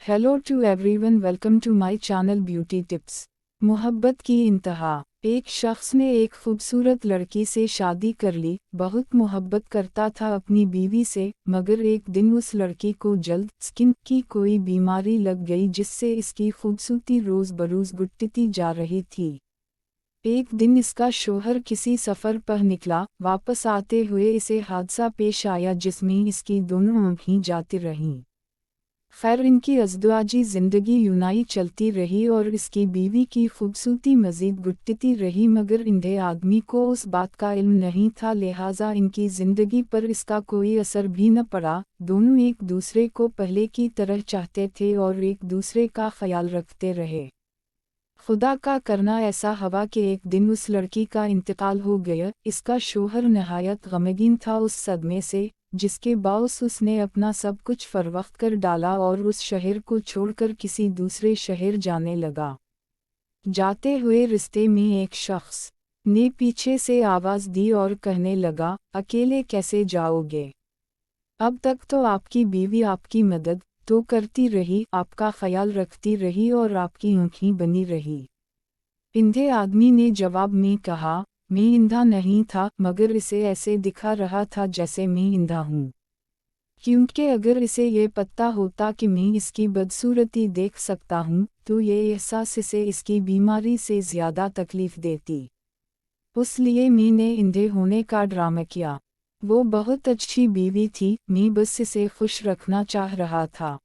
Hello to everyone, welcome to my channel beauty tips. मोहब्बत की इंतहा। एक शख्स ने एक खूबसूरत लड़की से शादी कर ली। बहुत मोहब्बत करता था अपनी बीवी से, मगर एक दिन उस लड़की को जल्द स्किन की कोई बीमारी लग गई जिससे इसकी खूबसूरती रोज़ बरोज़ घटती जा रही थी। एक दिन इसका शौहर किसी सफ़र पर निकला। वापस आते हुए इसे हादसा पेश आया जिसमें इसकी दोनों आँखें जाती रहीं। खैर, इनकी अज़दवाजी ज़िंदगी यूनाई चलती रही और इसकी बीवी की खूबसूरती मज़ीद घटती रही, मगर इंधे आदमी को उस बात का इल्म नहीं था, लिहाजा इनकी ज़िंदगी पर इसका कोई असर भी न पड़ा। दोनों एक दूसरे को पहले की तरह चाहते थे और एक दूसरे का ख्याल रखते रहे। खुदा का करना ऐसा हवा कि एक दिन उस लड़की का इंतकाल हो गया। इसका शौहर नहायत गमगीन था उस सदमे से, जिसके बावजूद उसने अपना सब कुछ फरवख्त कर डाला और उस शहर को छोड़कर किसी दूसरे शहर जाने लगा। जाते हुए रिश्ते में एक शख्स ने पीछे से आवाज़ दी और कहने लगा, अकेले कैसे जाओगे? अब तक तो आपकी बीवी आपकी मदद तो करती रही, आपका ख्याल रखती रही और आपकी आँखें बनी रही। इंधे आदमी ने जवाब में कहा, मैं इंधा नहीं था, मगर इसे ऐसे दिखा रहा था जैसे मैं इंधा हूँ। क्योंकि अगर इसे ये पता होता कि मैं इसकी बदसूरती देख सकता हूँ, तो ये एहसास इसे इसकी बीमारी से ज़्यादा तकलीफ़ देती। इसलिए मैंने इंधे होने का ड्रामा किया। वो बहुत अच्छी बीवी थी, मैं बस इसे खुश रखना चाह रहा था।